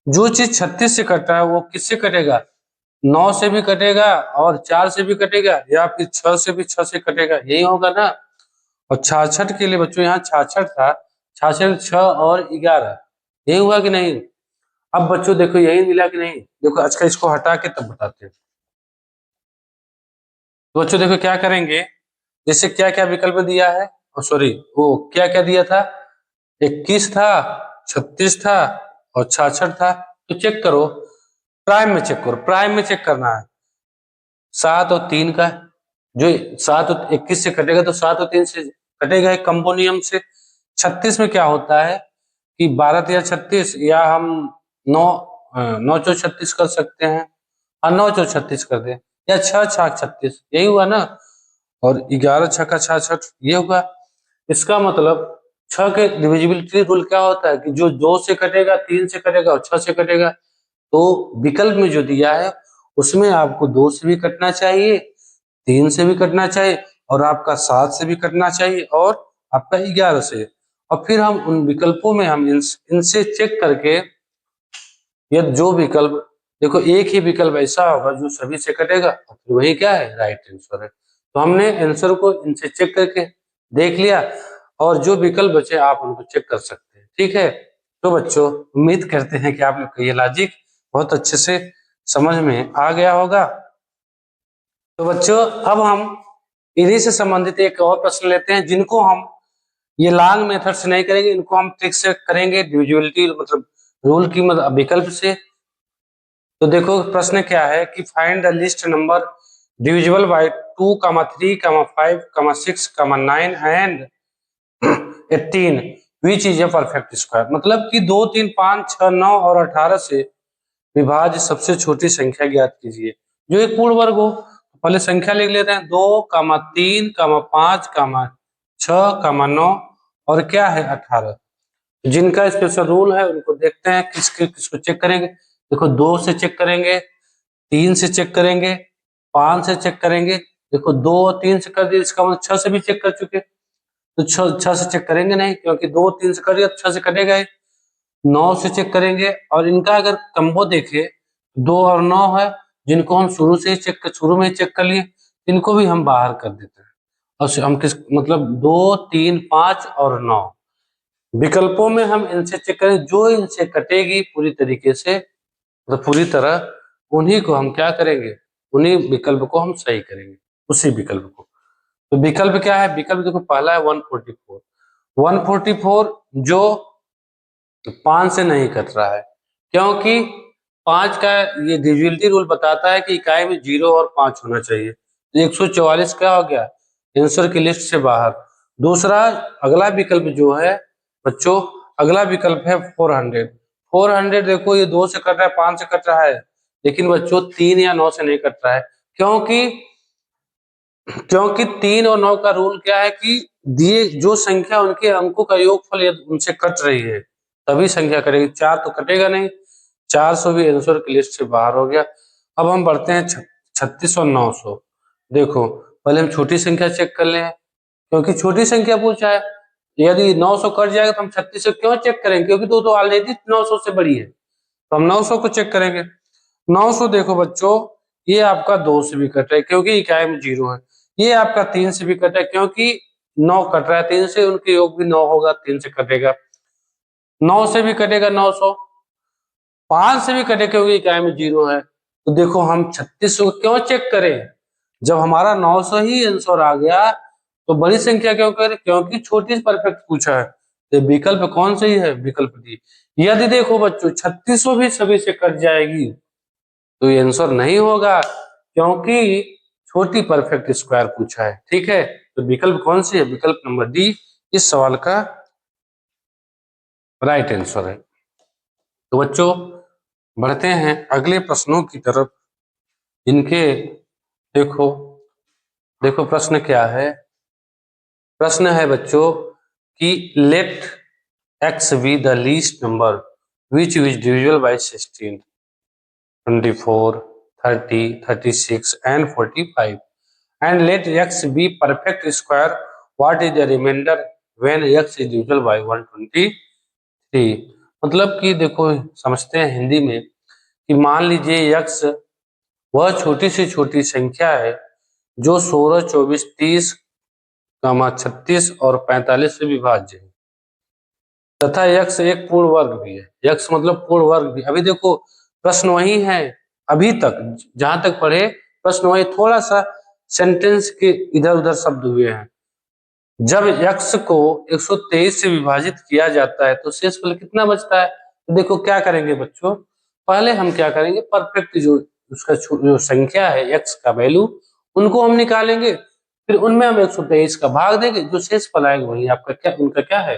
जो चीज 36 से कट रहा है वो किससे कटेगा? 9 से भी कटेगा और 4 से भी कटेगा या फिर 6 से भी 6 से कटेगा, यही होगा ना। और 66 के लिए बच्चों यहाँ 66 था, 66 6 और 11, यही हुआ कि नहीं? अब बच्चों देखो यही मिला कि नहीं? देखो अच्छा इसको हटा के तब बताते हैं। तो बच्चों देखो क्या करेंगे, जैसे क्या क्या विकल्प दिया है, सॉरी वो क्या क्या दिया था, 21 था, 36 था और 66 था। तो चेक करो, प्राइम में चेक करो, प्राइम में चेक करना है 7 और 3 का। जो 7 और 21 से कटेगा तो 7 और 3 से कटेगा, एक कंबो नियम से। 36 में क्या होता है कि 12 या 36 या हम 9 9 चौ 36 कर सकते हैं, हाँ 9 चौ 36 कर दे, या 6 छाक 36, यही हुआ ना। और 11 छक्का 66 ये हुआ। इसका मतलब 6 के डिविजिबिलिटी रूल क्या होता है कि जो 2 से कटेगा, 3 से कटेगा और 6 से कटेगा। तो विकल्प में जो दिया है उसमें आपको 2 से भी कटना चाहिए, 3 से भी कटना चाहिए और आपका 7 से भी कटना चाहिए और आपका 11 से। और फिर हम उन विकल्पों में हम इनसे चेक करके, यदि जो विकल्प, देखो एक ही विकल्प ऐसा होगा जो सभी से कटेगा और फिर वही क्या है, राइट आंसर है। तो हमने आंसर को इनसे चेक करके देख लिया और जो विकल्प बचे आप उनको चेक कर सकते हैं, ठीक है। तो बच्चों उम्मीद करते हैं कि आप लोग को ये लॉजिक बहुत अच्छे से समझ में आ गया होगा। तो बच्चों अब हम इन्हीं से संबंधित एक और प्रश्न लेते हैं, जिनको हम ये लॉन्ग मेथड से नहीं करेंगे, इनको हम ट्रिक से करेंगे, डिविजिबिलिटी मतलब रूल की मतलब विकल्प से। तो देखो प्रश्न क्या है कि find the list number divisible by 2, 3, 5, 6, 9 and 18 which is a perfect square. मतलब कि 2, 3, 5, 6, 9 और 18 से विभाज्य सबसे छोटी संख्या ज्ञात कीजिए जो एक पूर्ण वर्ग हो। पहले संख्या लिख लेते हैं, 2, 3, 5, 6, 9 और क्या है 18। जिनका स्पेशल रूल है उनको देखते हैं, किसको चेक करेंगे। देखो 2 से चेक करेंगे, 3 से चेक करेंगे, 5 से चेक करेंगे। देखो 2 और 3 से कर दिए, इसका मतलब 6 से भी चेक कर चुके। तो 6 से चेक करेंगे नहीं, क्योंकि 2 3 से कर दिया तो 6 से कटेगा ही। 9 से चेक करेंगे और इनका अगर कम्बो देखे 2 और 9 है, जिनको हम शुरू में ही चेक कर लिए, इनको भी हम बाहर कर देते हैं। और हम किस मतलब 2, 3, 5 और 9 विकल्पों में हम इनसे चेक करें, जो इनसे कटेगी पूरी तरीके से, तो पूरी तरह उन्हीं को हम क्या करेंगे, उन्हीं विकल्प को हम सही करेंगे, उसी विकल्प को। तो विकल्प क्या है, विकल्प देखो पहला है 144। 144 जो 5 से नहीं कट रहा है, क्योंकि 5 का ये डिविजिबिलिटी रूल बताता है कि इकाई में 0 और 5 होना चाहिए। तो 144 क्या हो गया, आंसर की लिस्ट से बाहर। दूसरा अगला विकल्प जो है बच्चों, अगला विकल्प है 400। 400 देखो ये 2 से कट रहा है, 5 से कट रहा है, लेकिन बच्चों 3 या 9 से नहीं कट रहा है। क्योंकि 3 और 9 का रूल क्या है कि दिए जो संख्या उनके अंकों का योगफल यदि उनसे कट रही है तभी संख्या कटेगी, 4 तो कटेगा नहीं। 400 भी आंसर की लिस्ट से बाहर हो गया। अब हम बढ़ते हैं 36 और 900। देखो पहले हम छोटी संख्या चेक कर लें, क्योंकि छोटी संख्या पूछा है। यदि 900 कट जाएगा तो हम 36 से क्यों चेक करेंगे, क्योंकि तो ऑलरेडी 900 से बड़ी है, तो हम 900 को चेक करेंगे। 900 देखो बच्चों, ये आपका 2 से भी कट रहा है क्योंकि इकाई में 0 है। ये आपका 3 से भी कट रहा है क्योंकि 9 कट रहा है 3 से, उनके योग भी 9 होगा, 3 से कटेगा। 9 से भी कटेगा 900, 5 से भी कटे क्योंकि इकाई में 0 है। तो देखो हम 3600 को क्यों चेक करें, जब हमारा 900 ही आंसर आ गया तो बड़ी संख्या क्यों करें, क्योंकि छोटी परफेक्ट पूछा है। तो विकल्प कौन सही है, विकल्प डी। यदि देखो बच्चों 3600 भी सभी से कट जाएगी तो ये आंसर नहीं होगा, क्योंकि छोटी परफेक्ट स्क्वायर पूछा है, ठीक है। तो विकल्प कौन सी है, विकल्प नंबर डी इस सवाल का राइट आंसर है। तो बच्चों बढ़ते हैं अगले प्रश्नों की तरफ, इनके देखो देखो प्रश्न क्या है। प्रश्न है बच्चों कि let x be the least number which is divisible by 16, 24, 30, 36 and 45 and let x be perfect square what is the remainder when x is divisible by 123। मतलब कि देखो समझते हैं हिंदी में कि मान लीजिए x वह छोटी से छोटी संख्या है जो 16, 24, 30, 36 और 45 से विभाज्य है तथा x एक पूर्ण वर्ग भी है। x मतलब पूर्ण वर्ग भी। अभी देखो प्रश्न वही है, अभी तक जहां तक पढ़े प्रश्न वही, थोड़ा सा सेंटेंस के इधर उधर शब्द हुए हैं। जब x को 123 से विभाजित किया जाता है तो शेषफल कितना बचता है? तो देखो क्या करेंगे बच्चों, पहले हम क्या करेंगे, परफेक्ट जो उसका जो संख्या है x का वैल्यू उनको हम निकालेंगे, फिर उनमें हम 123 का भाग देंगे, जो शेषफल आएगा वही आपका क्या उनका क्या है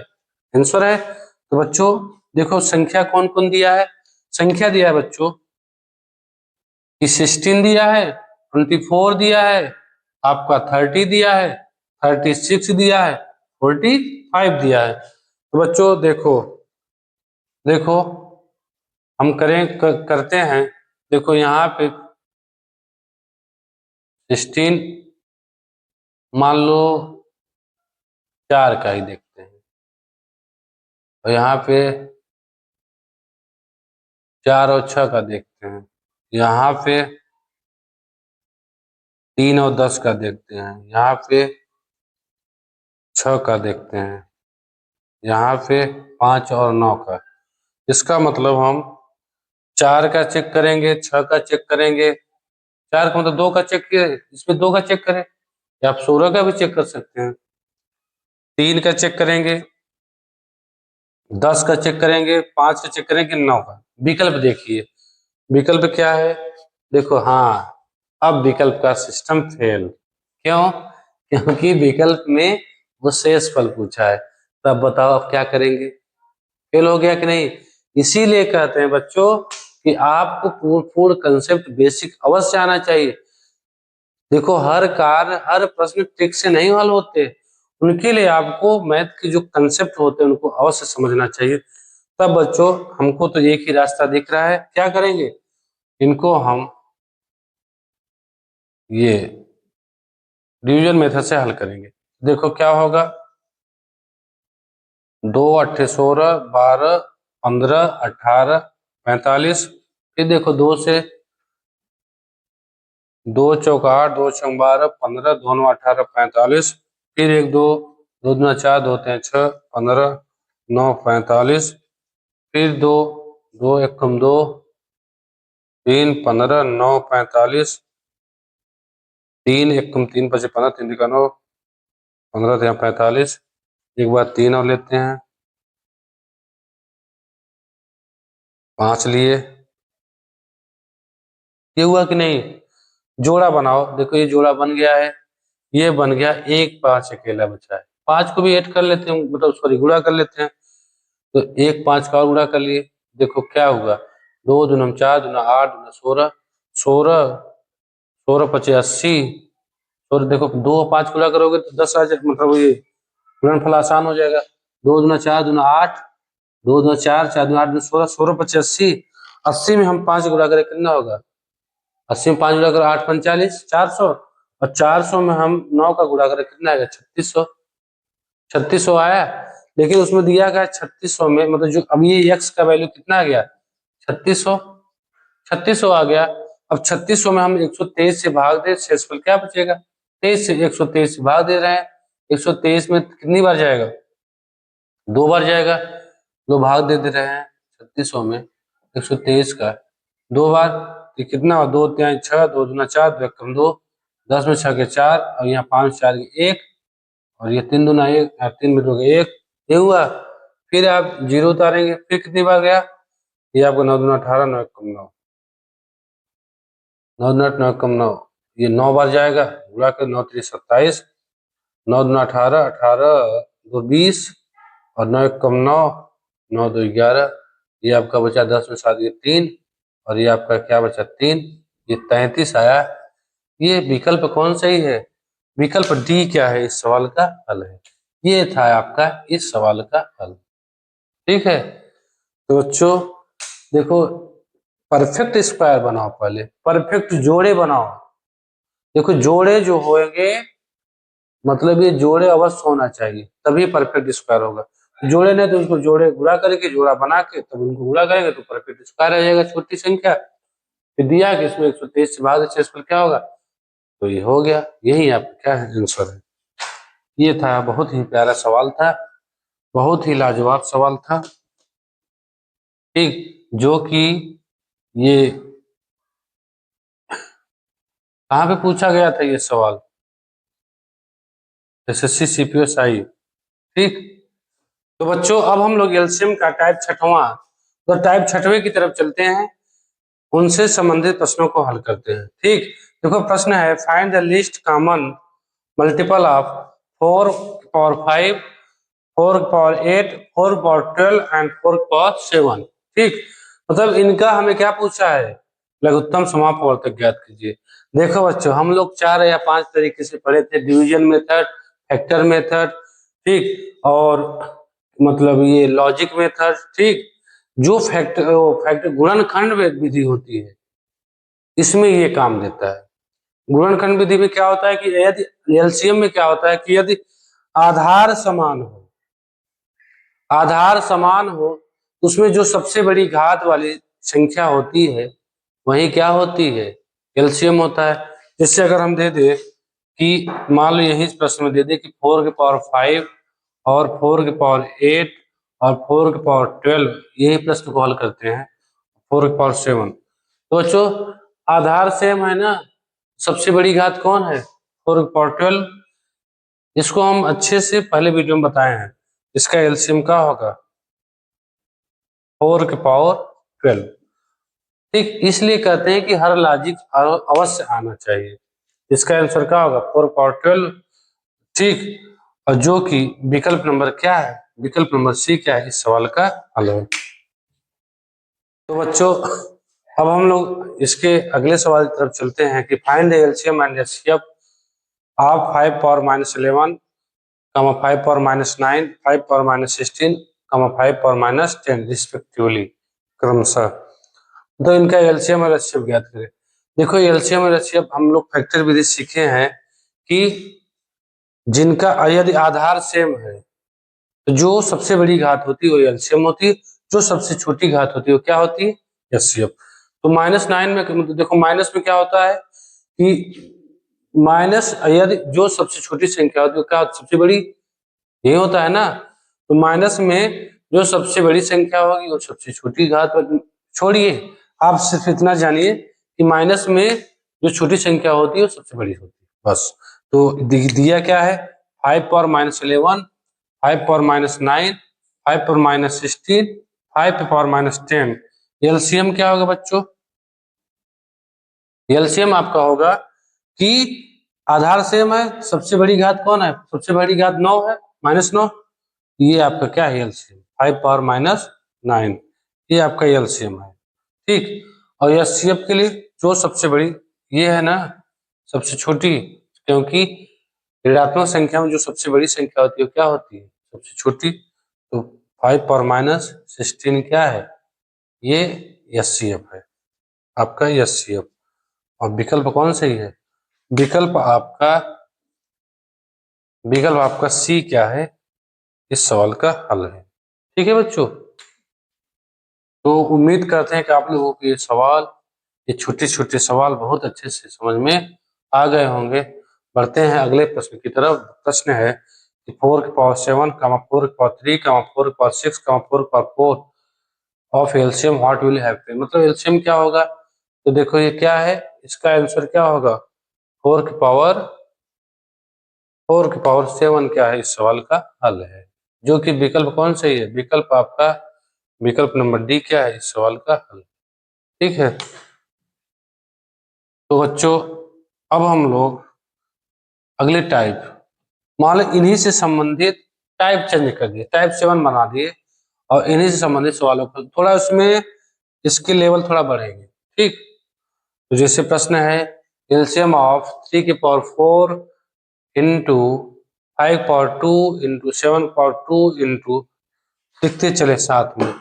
आंसर है। तो बच्चों देखो संख्या कौन कौन दिया है, संख्या दिया है बच्चों कि 16 दिया है, 24 दिया है, आपका 30 दिया है, 36 दिया है, 45 दिया है। तो बच्चों देखो देखो हम करते हैं। देखो यहाँ पे 16 मान लो 4 का ही देखते हैं, और यहाँ पे 4 और 6 का देखते हैं, यहाँ पे 3 और 10 का देखते हैं, यहाँ पे 6 का देखते हैं, यहाँ पे 5 और 9 का। इसका मतलब हम 4 का चेक करेंगे, 6 का चेक करेंगे, 4 का मतलब 2 का चेक किए, इसमें 2 का चेक करें, या आप 16 का भी चेक कर सकते हैं। 3 का चेक करेंगे, 10 का चेक करेंगे, 5 का चेक करेंगे, 9 का। विकल्प देखिए, विकल्प क्या है, देखो हाँ अब विकल्प का सिस्टम फेल। क्यों? क्योंकि विकल्प में वो शेषफल पूछा है। तो अब बताओ अब क्या करेंगे, फेल हो गया कि नहीं। इसीलिए कहते हैं बच्चों कि आपको पूर्ण कंसेप्ट बेसिक अवश्य आना चाहिए। देखो हर कार्य हर प्रश्न ट्रिक से नहीं हल होते, उनके लिए आपको मैथ के जो कंसेप्ट होते हैं उनको अवश्य समझना चाहिए। तब बच्चों हमको तो एक ही रास्ता दिख रहा है, क्या करेंगे, इनको हम ये डिवीजन मेथड से हल करेंगे। देखो क्या होगा, 2 8 16 12 15 18 45। फिर देखो 2 से 2 चौका 8, 2 छंग 12 15, दोनों 18 45। फिर 1 2 2 दूना 4, 2 3 6 15 9 45। फिर 2 2 1 कम 2 3 15 9 45। 3 1 कम 3 5 15 3 का 9 15 3 45। एक बार 3 और लेते हैं, 5 लिए। ये हुआ कि नहीं, जोड़ा बनाओ। देखो ये जोड़ा बन गया है, ये बन गया, 1 5 अकेला बचा है, 5 को भी ऐड कर लेते हैं, मतलब सॉरी गुणा कर लेते हैं। तो 1 5 का और गुणा कर लिए। देखो क्या हुआ, 2 दूना 4 दूना 8 दूना 16 16 16 पचे 80। और देखो 2 5 गुणा करोगे तो 10 आ जाए, मतलब ये गुणनफल आसान हो जाएगा। 2 दूना 4 दूना 8, 2 दूना 4 4 दूना 8 दूना 16 16 पचे 80। 80 में हम 5 गुणा करें कितना होगा, 80 में 5 गुणा करो 8 45 400, और 400 में हम 9 का गुणा करें कितना आएगा 3600। 3600 आया, लेकिन उसमें दिया गया 3600 में, मतलब जो अब ये x का वैल्यू कितना आ गया 3600, 3600 आ गया। अब 3600 में हम 123 से भाग दे, शेषफल क्या बचेगा, 23 से 123 से भाग दे रहे हैं, 123 में कितनी बार जाएगा, 2 बार जाएगा। 2 भाग दे रहे हैं 3600 में 123 का 2 बार, तो कितना हो, 2 3 6 2 दूना 4 2 कम 2, 10 में 6 के 4, और यहाँ 5 4 के 1, और ये 3 दूना 1, 3 में 2 के 1, ये हुआ। फिर आप जीरो उतारेंगे, फिर कितनी बार गया, ये आपको 9 दूना 18 9 कम 9, 9 दूना 9 कम 9, ये 9 बार जाएगा, गुणा कर 9 3 27, 9 दूना 18 18 2 20, और 9 कम 9 9 2 11। ये आपका बचा 10 में 7 ये 3, और ये आपका क्या बचा 3, ये 33 आया। ये विकल्प कौन सही है, विकल्प डी क्या है इस सवाल का हल है। ये था आपका इस सवाल का हल, ठीक है। तो बच्चों देखो परफेक्ट स्क्वायर बनाओ, पहले परफेक्ट जोड़े बनाओ। देखो जोड़े जो होंगे मतलब ये जोड़े अवश्य होना चाहिए, तभी परफेक्ट स्क्वायर होगा। जोड़े नहीं तो उसको जोड़े गुणा करके, जोड़ा बना के तब उनको गुणा करेंगे तो परफेक्ट स्क्वायर आ जाएगा छोटी संख्या। फिर दिया कि इसमें 123 से भाग क्षेत्रफल क्या होगा, तो ये हो गया। यही आपका क्या है, आंसर है। ये था, बहुत ही प्यारा सवाल था, बहुत ही लाजवाब सवाल था, ठीक, जो कि ये कहाँ पे पूछा गया था ये सवाल, एसएससी सीपीएसआई, ठीक। तो बच्चों अब हम लोग एलसीएम का टाइप छठवां, तो टाइप छठवें की तरफ चलते हैं, उनसे संबंधित प्रश्नों को हल करते हैं, ठीक। देखो प्रश्न है, find the least common multiple of 4 power 5, 4 power 8, 4 power 12 and 4 power 7, ठीक। मतलब इनका हमें क्या पूछा है, लघुत्तम समापवर्तक ज्ञात कीजिए। देखो बच्चों, हम लोग 4 या 5 तरीके से पढ़े थे, डिवीजन मेथड, फैक्टर मेथड, ठीक, और मतलब ये लॉजिक मेथड, ठीक। जो फैक्टर गुणनखंड विधि होती है, इसमें ये काम देता है। गुणनखंड विधि में क्या होता है कि यदि एलसीएम में क्या होता है कि यदि आधार समान हो, आधार समान हो, उसमें जो सबसे बड़ी घात वाली संख्या होती है वही क्या होती है, एलसीएम होता है। जिससे अगर हम दे दे कि मान लो यही प्रश्न में दे दे कि 4 के पावर 5 और 4 के पावर 8 और 4 के पावर 12, यही प्रश्न को हल करते हैं, 4 के पावर 7, तो बच्चों आधार सेम है ना, सबसे बड़ी घात कौन है, 4 के पावर 12। इसको हम अच्छे से पहले वीडियो में बताए हैं, इसका एलसीएम क्या होगा, 4 के पावर 12, ठीक। इसलिए कहते हैं कि हर लॉजिक अवश्य आना चाहिए। इसका आंसर क्या होगा, 4 पावर 12, ठीक। और जो कि विकल्प नंबर क्या है, विकल्प नंबर सी क्या है, इस सवाल का हल है। तो बच्चों अब हम लोग इसके अगले सवाल की तरफ चलते हैं कि find the LCM and HCF of 5 power -11, 5 power -9, 5 power -16, 5 power -10 respectively, क्रमशः। तो इनका एलसीएम और एचसीएफ ज्ञात करें। देखो एलसीएम और एचसीएफ हम लोग फैक्टर विधि सीखे हैं कि जिनका यदि आधार सेम है तो जो सबसे बड़ी घात होती है वो एलसीएम होती है, जो सबसे छोटी घात होती है वो क्या होती है, एचसीएफ। तो -9 में देखो, माइनस में क्या होता है कि माइनस यदि जो सबसे छोटी संख्या होती है क्या सबसे बड़ी, ये होता है ना। तो माइनस में जो सबसे बड़ी संख्या होगी वो सबसे छोटी घात, छोड़िए, आप सिर्फ इतना जानिए कि माइनस में जो छोटी संख्या होती है वो सबसे बड़ी होती है, बस। तो दिया क्या है, 5 power -11, 5 power -9, 5 power -16, 5 power -10। LCM क्या होगा बच्चों, एलसीएम आपका होगा कि आधार सेम है, सबसे बड़ी घात कौन है, सबसे बड़ी घात 9 है, -9, ये आपका क्या है एलसीएम, 5 पावर -9, ये आपका एलसीएम है, ठीक। और एचसीएफ के लिए जो सबसे बड़ी ये है ना, सबसे छोटी, क्योंकि ऋणात्मक संख्या में जो सबसे बड़ी संख्या होती है क्या होती है, सबसे छोटी। तो 5 पावर -16 क्या है, ये एचसीएफ है, आपका एचसीएफ। और विकल्प कौन सही है, विकल्प आपका सी क्या है, इस सवाल का हल है, ठीक है बच्चों। तो उम्मीद करते हैं कि आप लोगों को ये सवाल, ये छोटे छोटे सवाल बहुत अच्छे से समझ में आ गए होंगे। बढ़ते हैं अगले प्रश्न की तरफ। प्रश्न है कि 4 के पावर 7, 4 के पावर 3, 4 के पावर 6, 4 के power 4 of LCM what will happen, मतलब एलसीएम क्या होगा। तो देखो ये क्या है, इसका आंसर क्या होगा, 4 के पावर 7 क्या है, इस सवाल का हल है। जो कि विकल्प कौन सही है, विकल्प आपका विकल्प नंबर डी क्या है, इस सवाल का हल, ठीक है। तो बच्चों अब हम लोग अगले टाइप, मान लो इन्हीं से संबंधित टाइप चेंज कर दिए, टाइप 7 बना दिए, और इन्हीं से संबंधित सवालों को थोड़ा उसमें इसके लेवल थोड़ा बढ़ेंगे, ठीक। तो जैसे प्रश्न है, एलसीएम ऑफ 3 के power 4 into 5 power 2 into 7 power 2 into, लिखते चले साथ में,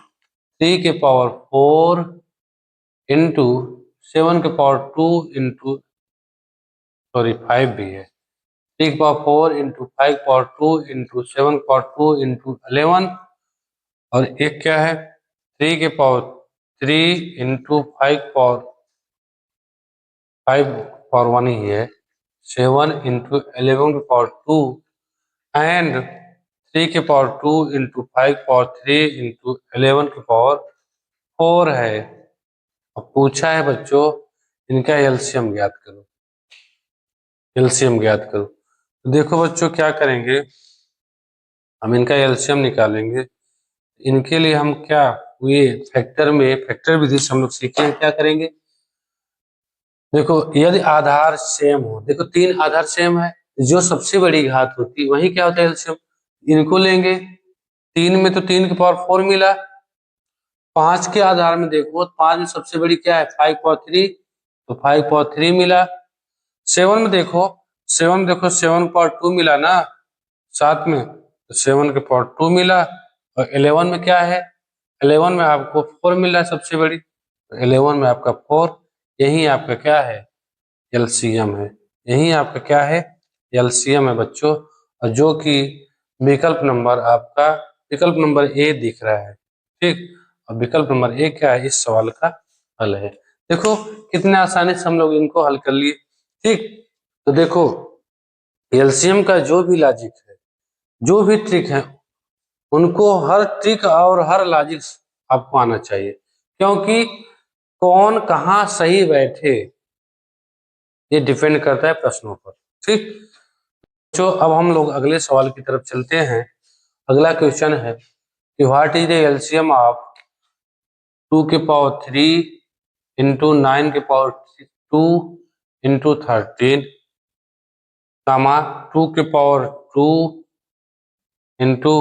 3 के पावर 4 इंटू 7 के पावर 2 इंटू, सॉरी 5 भी है, 3 की पावर 4 इंटू 5 की पावर 2 इंटू 7 की पावर 2 इंटू 11, और एक क्या है 3 की पावर 3 इंटू 5 की पावर 5 पावर 1 ही है, 7 इंटू 11 की पावर 2 एंड 3 की पावर 2 इंटू 5 की पावर 3 इंटू 11 की पावर 4 है। अब पूछा है बच्चों इनका एलसीएम ज्ञात करो, एलसीएम ज्ञात करो। तो देखो बच्चों क्या करेंगे, हम इनका एलसीएम निकालेंगे। इनके लिए हम क्या ये फैक्टर विधि से हम लोग सीखेंगे क्या करेंगे। देखो यदि आधार सेम हो, देखो 3 आधार सेम है, जो सबसे बड़ी घात होती है वही क्या होता है एलसीएम, इनको लेंगे। 3 में तो 3 की पावर 4 मिला, 5 के आधार में देखो 5 में सबसे बड़ी क्या है 5 पावर 3, तो 5 पावर 3 मिला। 7 में देखो 7 पावर 2 मिला ना साथ में, तो 7 के पावर 2 मिला। और 11 में क्या है, 11 में आपको 4 मिल रहा है सबसे बड़ी, तो 11 में आपका 4, यही आपका क्या है एलसीएम है, यही आपका क्या है एलसीएम है बच्चों। और जो कि विकल्प नंबर आपका विकल्प नंबर ए दिख रहा है, ठीक। और विकल्प नंबर ए क्या है इस सवाल का हल है। देखो कितने आसानी से हम लोग इनको हल कर लिए, ठीक। तो देखो एलसीएम का जो भी लॉजिक है, जो भी ट्रिक है, उनको हर ट्रिक और हर लॉजिक आपको आना चाहिए, क्योंकि कौन कहाँ सही बैठे ये डिपेंड करता है प्रश्नों पर, ठीक। जो अब हम लोग अगले सवाल की तरफ चलते हैं। अगला क्वेश्चन है कि what is the LCM of 2 के पावर 3 इंटू 9 के पावर 2 इंटू 13 कामा 2 के पावर 2 इंटू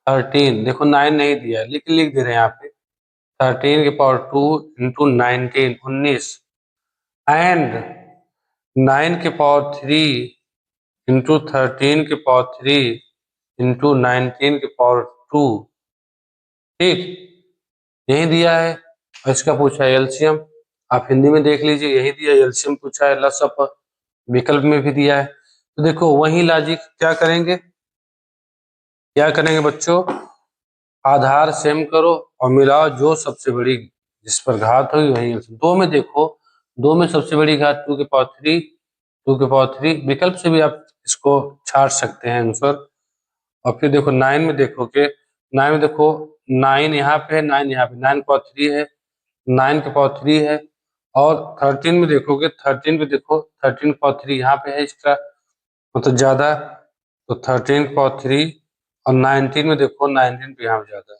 13, देखो 9 नहीं दिया है लेकिन लिख दे रहे हैं यहाँ पे 13 के पावर 2 इंटू 19 19 एंड 9 के पावर 3 इंटू 13 के पावर 3 इंटू 19 के पावर 2, ठीक। यही दिया है और इसका पूछा है एलसीएम। आप हिंदी में देख लीजिए, यही दिया एलसीएम पूछा है, लसअप विकल्प में भी दिया है। तो देखो वही लॉजिक क्या करेंगे बच्चों, आधार सेम करो और मिलाओ जो सबसे बड़ी जिस पर घात होगी वही एलसीएम। दो में देखो, दो में सबसे बड़ी घात 2 के पावर 3, 2 के पावर 3 विकल्प से भी आप इसको छाट सकते हैं आंसर। और फिर देखो 9 में देखोगे, 9 में देखो 9 यहाँ पे है, 9 यहाँ पे, 9 पावर 3 है, 9 के पावर 3 है। और 13 में देखोगे, 13 पे देखो 13 पावर 3 यहाँ पे है एक्स्ट्रा, मतलब ज्यादा, तो 13 की पावर 3। और 19 में देखो 19 पे यहाँ पे ज्यादा है,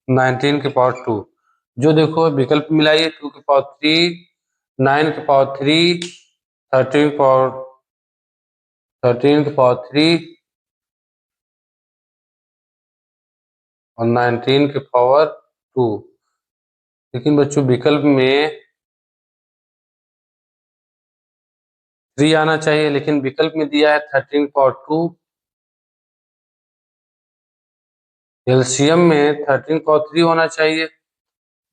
19 के पावर 2। जो देखो विकल्प मिलाइए, 2 के पावर 3, 9 के पावर 3, 13 पावर 13 के पावर 3 और 19 के पावर 2। लेकिन बच्चों विकल्प में 3 आना चाहिए, लेकिन विकल्प में दिया है 13 पावर 2, एलसीएम में 13 पावर 3 होना चाहिए,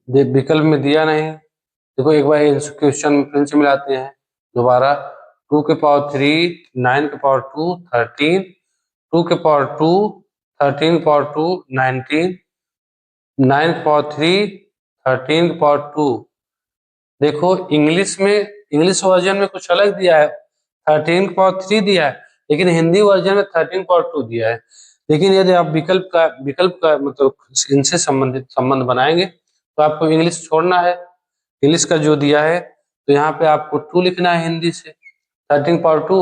विकल्प में दिया नहीं। देखो एक बार इस क्वेश्चन फिर से मिलाते हैं दोबारा, 2 के पावर 3, 9 के पावर 2, 13, 2 के पावर 2, 13 के पावर 2, 19, 9 के पावर 3, 13 के पावर 2। देखो इंग्लिश वर्जन में कुछ अलग दिया है, 13 पावर 3 दिया है, लेकिन हिंदी वर्जन में 13 पावर 2 दिया है। लेकिन यदि आप विकल्प का मतलब इनसे संबंध बनाएंगे तो आपको इंग्लिश छोड़ना है, इंग्लिश का जो दिया है तो यहाँ पे आपको 2 लिखना है हिंदी से, 13 पावर 2।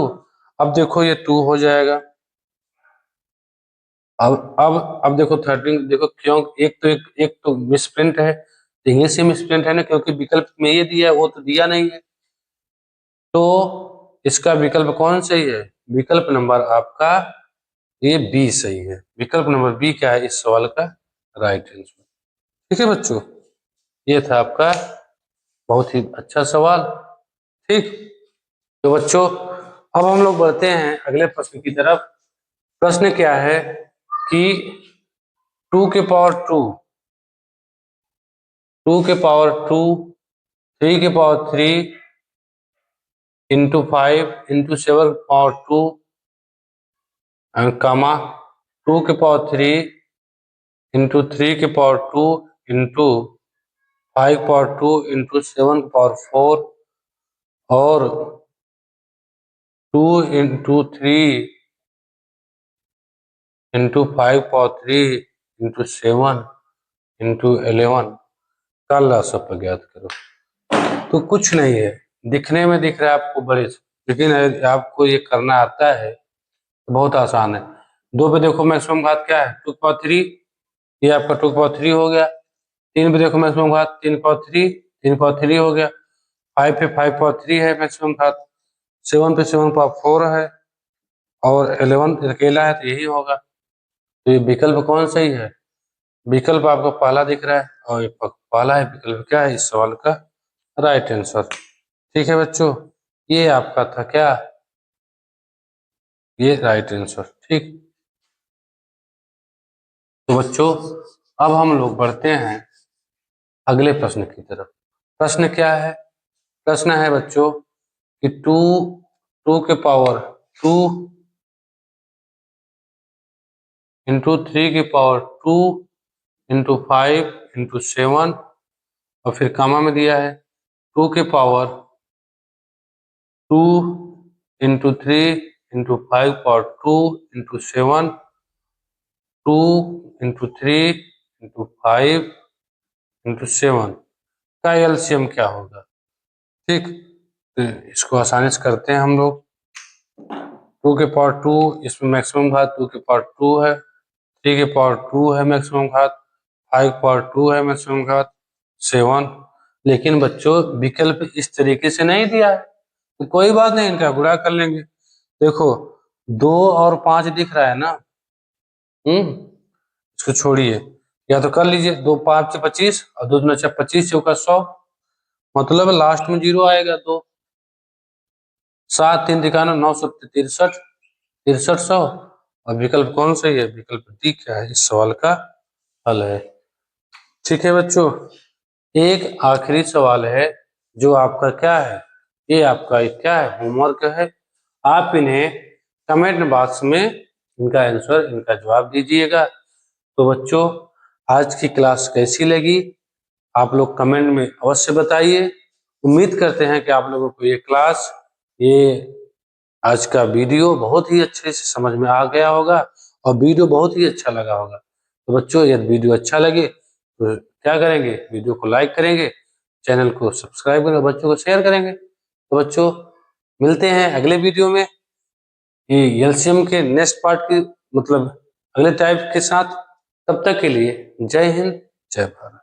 अब देखो ये 2 हो जाएगा। अब देखो 13, देखो क्यों एक तो मिसप्रिंट है, इंग्लिश से मिसप्रिंट है ना, क्योंकि विकल्प में ये दिया है वो तो दिया नहीं है। तो इसका विकल्प कौन सही है, विकल्प नंबर आपका ये बी सही है, विकल्प नंबर बी क्या है इस सवाल का राइट आंसर। ठीक है बच्चों, ये था आपका बहुत ही अच्छा सवाल, ठीक। तो बच्चों अब हम लोग बढ़ते हैं अगले प्रश्न की तरफ। प्रश्न क्या है कि 2 के पावर 2, 2 के पावर 2, 3 के पावर 3 इंटू 5 इंटू 7 पावर 2 कामा 2 के पावर 3 इंटू 3 के power 2 into 5 power 2 into 7 power 4 और 2 into 3 into 5 power 3 into 7 into 11 का लसागु ज्ञात करो। तो कुछ नहीं है, दिखने में दिख रहा है आपको बड़े से, लेकिन आपको ये करना आता है तो बहुत आसान है। 2 पे देखो मैक्सिमम घात क्या है, 2 की पावर 3, ये आपका 2 की पावर 3 हो गया। 3 पे देखो मैक्सिमम घात 3 की पावर 3, 3 की पावर 3 हो गया। 5 पे 5 पावर 3 है मैक्सिमम घात। 7 पे 7 पावर 4 है और 11 अकेला है तो यही होगा। तो ये विकल्प कौन सही है? विकल्प आपको पहला दिख रहा है और ये पहला है विकल्प क्या है इस सवाल का राइट आंसर। ठीक है बच्चों, ये आपका था क्या, ये राइट आंसर। ठीक, तो बच्चों अब हम लोग बढ़ते हैं अगले प्रश्न की तरफ। प्रश्न क्या है? प्रश्न है बच्चों कि 2 के पावर 2 इंटू 3 के पावर 2 इंटू 5 इंटू 7 और फिर कामा में दिया है 2 के power 2 into 3 into 5 power 2 into 7 2 into 3 into 5 into 7 का एलसीएम क्या होगा। ठीक, तो इसको आसानी से करते हैं हम लोग। 2 के पावर 2, इसमें मैक्सिमम घात 2 के पावर 2 है, 3 के पावर 2 है मैक्सिमम घात, 5 पावर 2 है मैक्सिमम घात 7। लेकिन बच्चों विकल्प इस तरीके से नहीं दिया है, तो कोई बात नहीं, इनका गुणा कर लेंगे। देखो 2 और 5 दिख रहा है ना, इसको छोड़िए, या तो कर लीजिए 2 5 से 25 और 2 दूना 25 से होगा 100, मतलब लास्ट में 0 आएगा। 2 7 3 दिखाना 963 6300 और विकल्प कौन सही है? विकल्प डी क्या है इस सवाल का हल है। ठीक है बच्चों, एक आखिरी सवाल है जो आपका क्या है, ये आपका क्या है, होमवर्क है। आप इन्हें कमेंट बॉक्स में इनका आंसर, इनका जवाब दीजिएगा। तो बच्चों आज की क्लास कैसी लगी आप लोग कमेंट में अवश्य बताइए। उम्मीद करते हैं कि आप लोगों को ये क्लास, ये आज का वीडियो बहुत ही अच्छे से समझ में आ गया होगा और वीडियो बहुत ही अच्छा लगा होगा। तो बच्चों यदि वीडियो अच्छा लगे तो क्या करेंगे, वीडियो को लाइक करेंगे, चैनल को सब्सक्राइब करेंगे, बच्चों को शेयर करेंगे। तो बच्चों मिलते हैं अगले वीडियो में, ये एलसीएम के नेक्स्ट पार्ट की मतलब अगले टाइप के साथ। तब तक के लिए जय हिंद, जय भारत।